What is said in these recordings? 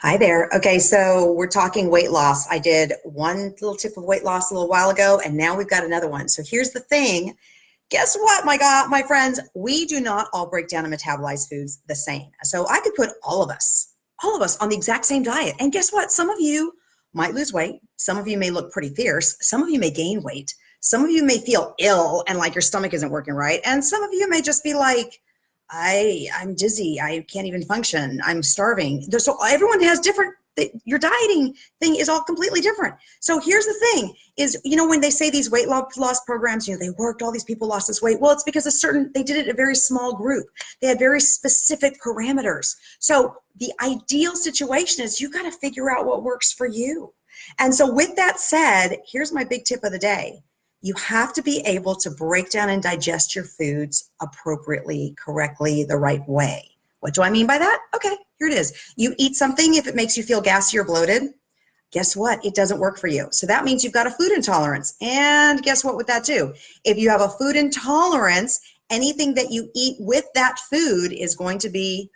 Hi there. Okay, so we're talking weight loss. I did one little tip of weight loss a little while ago, and now we've got another one. So here's the thing. Guess what, my God, my friends? We do not all break down and metabolize foods the same. So I could put all of us on the exact same diet. And guess what? Some of you might lose weight. Some of you may look pretty fierce. Some of you may gain weight. Some of you may feel ill and like your stomach isn't working right. And some of you may just be like, I'm dizzy. I can't even function. I'm starving. So everyone has different, your dieting thing is all completely different. So here's the thing is, when they say these weight loss programs, they worked, all these people lost this weight. Well, it's because they did it in a very small group. They had very specific parameters. So the ideal situation is you got to figure out what works for you. And so with that said, here's my big tip of the day. You have to be able to break down and digest your foods appropriately, correctly, the right way. What do I mean by that? Okay, here it is. You eat something, if it makes you feel gassy or bloated, guess what? It doesn't work for you. So that means you've got a food intolerance. And guess what with that too? If you have a food intolerance, anything that you eat with that food is going to be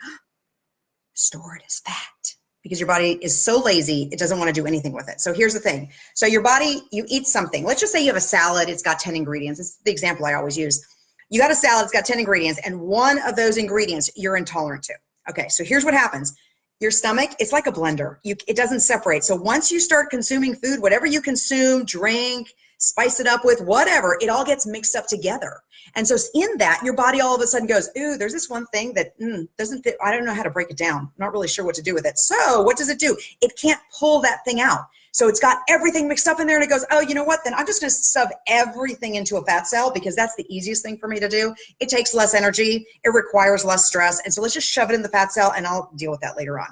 stored as fat, because your body is so lazy, it doesn't want to do anything with it. So here's the thing. So your body, you eat something. Let's just say you have a salad. It's got 10 ingredients. It's the example I always use. You got a salad, it's got 10 ingredients, and one of those ingredients you're intolerant to. Okay, so here's what happens. Your stomach, it's like a blender. It doesn't separate. So once you start consuming food, whatever you consume, drink, spice it up with, whatever, it all gets mixed up together. And so in that, your body all of a sudden goes, ooh, there's this one thing that doesn't fit. I don't know how to break it down. I'm not really sure what to do with it. So what does it do? It can't pull that thing out. So it's got everything mixed up in there, and it goes, oh, you know what? Then I'm just going to shove everything into a fat cell, because that's the easiest thing for me to do. It takes less energy. It requires less stress. And so let's just shove it in the fat cell, and I'll deal with that later on.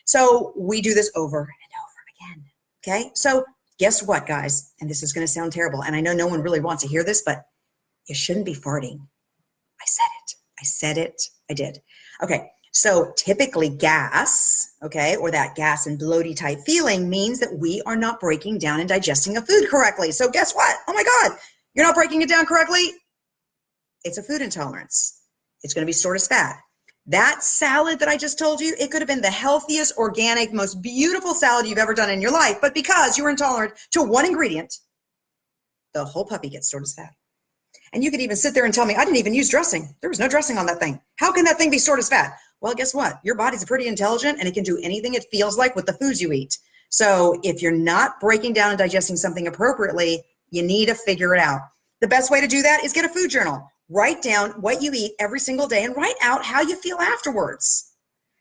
So we do this over and over again. Okay. So guess what, guys? And this is going to sound terrible. And I know no one really wants to hear this, but you shouldn't be farting. I said it. I said it. I did. Okay. So typically gas, okay, or that gas and bloaty type feeling means that we are not breaking down and digesting a food correctly. So guess what? Oh my God, you're not breaking it down correctly. It's a food intolerance. It's going to be stored as fat. That salad that I just told you, it could have been the healthiest, organic, most beautiful salad you've ever done in your life. But because you were intolerant to one ingredient, the whole puppy gets stored as fat. And you could even sit there and tell me, I didn't even use dressing. There was no dressing on that thing. How can that thing be stored as fat? Well, guess what? Your body's pretty intelligent, and it can do anything it feels like with the foods you eat. So if you're not breaking down and digesting something appropriately, you need to figure it out. The best way to do that is get a food journal. Write down what you eat every single day and write out how you feel afterwards,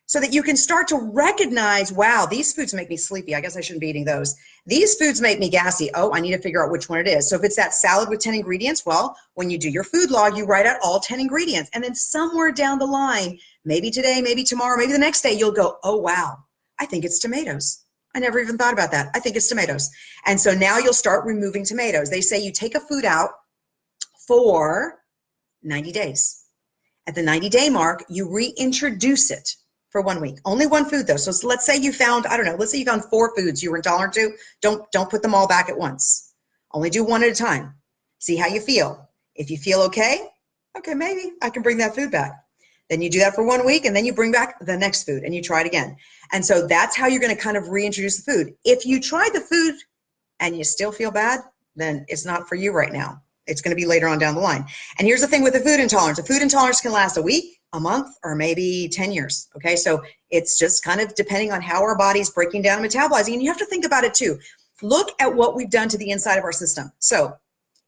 so that you can start to recognize, wow, these foods make me sleepy. I guess I shouldn't be eating those. These foods make me gassy. Oh, I need to figure out which one it is. So if it's that salad with 10 ingredients, well, when you do your food log, you write out all 10 ingredients. And then somewhere down the line, maybe today, maybe tomorrow, maybe the next day, you'll go, oh, wow, I think it's tomatoes. I never even thought about that. I think it's tomatoes. And so now you'll start removing tomatoes. They say you take a food out for 90 days. At the 90-day mark, you reintroduce it for 1 week. Only one food though. So let's say you found, I don't know, let's say you found 4 foods you were intolerant to. Don't put them all back at once. Only do one at a time. See how you feel. If you feel okay, maybe I can bring that food back. Then you do that for 1 week, and then you bring back the next food and you try it again. And so that's how you're going to kind of reintroduce the food. If you try the food and you still feel bad, then it's not for you right now. It's going to be later on down the line. And here's the thing with a food intolerance. A food intolerance can last a week, a month, or maybe 10 years. Okay, so it's just kind of depending on how our body's breaking down and metabolizing. And you have to think about it too. Look at what we've done to the inside of our system. So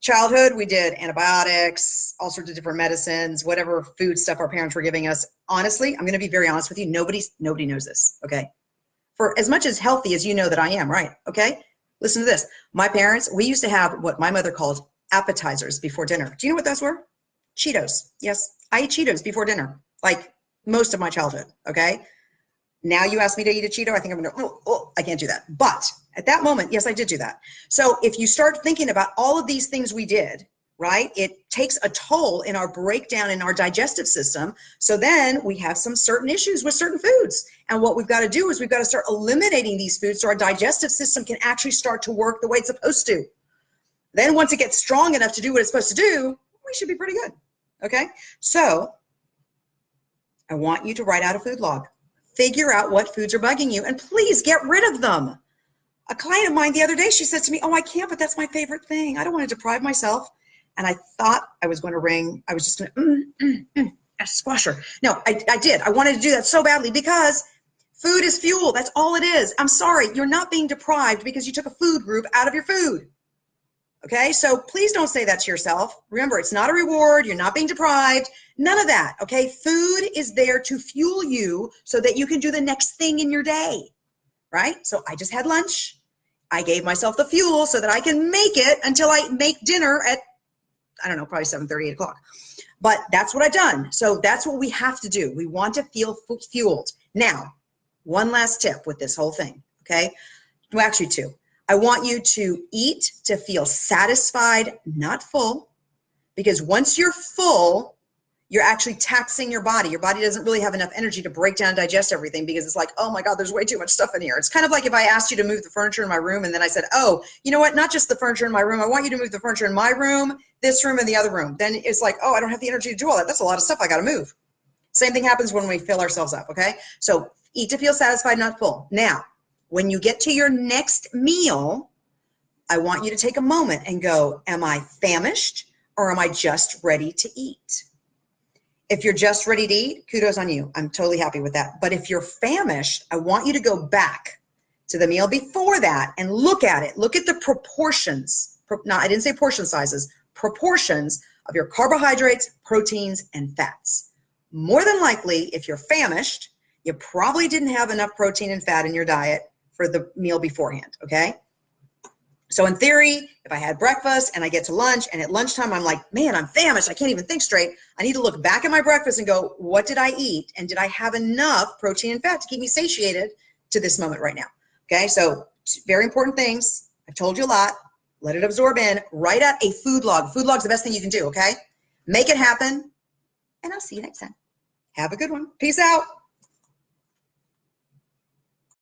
childhood, we did antibiotics, all sorts of different medicines, whatever food stuff our parents were giving us. Honestly, I'm going to be very honest with you. Nobody knows this. Okay, for as much as healthy as you know that I am, right? Okay, listen to this. My parents, we used to have what my mother called appetizers before dinner. Do you know what those were? Cheetos. Yes, I ate Cheetos before dinner, like most of my childhood, okay? Now you ask me to eat a Cheeto, I think I'm gonna, I can't do that. But at that moment, yes, I did do that. So if you start thinking about all of these things we did, right, it takes a toll in our breakdown in our digestive system. So then we have some certain issues with certain foods. And what we've got to do is we've got to start eliminating these foods so our digestive system can actually start to work the way it's supposed to. Then once it gets strong enough to do what it's supposed to do, we should be pretty good, okay? So I want you to write out a food log. Figure out what foods are bugging you and please get rid of them. A client of mine the other day, she said to me, oh, I can't, but that's my favorite thing. I don't want to deprive myself. And I thought I was going to ring. I was just going to squash her. No, I did. I wanted to do that so badly because food is fuel. That's all it is. I'm sorry. You're not being deprived because you took a food group out of your food. Okay, so please don't say that to yourself. Remember, it's not a reward. You're not being deprived. None of that. Okay, food is there to fuel you so that you can do the next thing in your day. Right? So I just had lunch. I gave myself the fuel so that I can make it until I make dinner at, I don't know, probably 7:30, 8 o'clock. But that's what I've done. So that's what we have to do. We want to feel fueled. Now, one last tip with this whole thing, okay? Well, actually two. I want you to eat to feel satisfied, not full, because once you're full, you're actually taxing your body. Your body doesn't really have enough energy to break down and digest everything because it's like, oh my God, there's way too much stuff in here. It's kind of like if I asked you to move the furniture in my room and then I said, oh, you know what, not just the furniture in my room, I want you to move the furniture in my room, this room, and the other room. Then it's like, oh, I don't have the energy to do all that. That's a lot of stuff I got to move. Same thing happens when we fill ourselves up, okay? So eat to feel satisfied, not full. Now, when you get to your next meal, I want you to take a moment and go, am I famished or am I just ready to eat? If you're just ready to eat, kudos on you. I'm totally happy with that. But if you're famished, I want you to go back to the meal before that and look at it. Look at the proportions. No, I didn't say portion sizes. Proportions of your carbohydrates, proteins, and fats. More than likely, if you're famished, you probably didn't have enough protein and fat in your diet for the meal beforehand, okay? So in theory, if I had breakfast and I get to lunch and at lunchtime I'm like, man, I'm famished, I can't even think straight. I need to look back at my breakfast and go, what did I eat? And did I have enough protein and fat to keep me satiated to this moment right now? Okay, so very important things. I've told you a lot. Let it absorb in. Write out a food log. Food log's the best thing you can do, okay? Make it happen. And I'll see you next time. Have a good one. Peace out.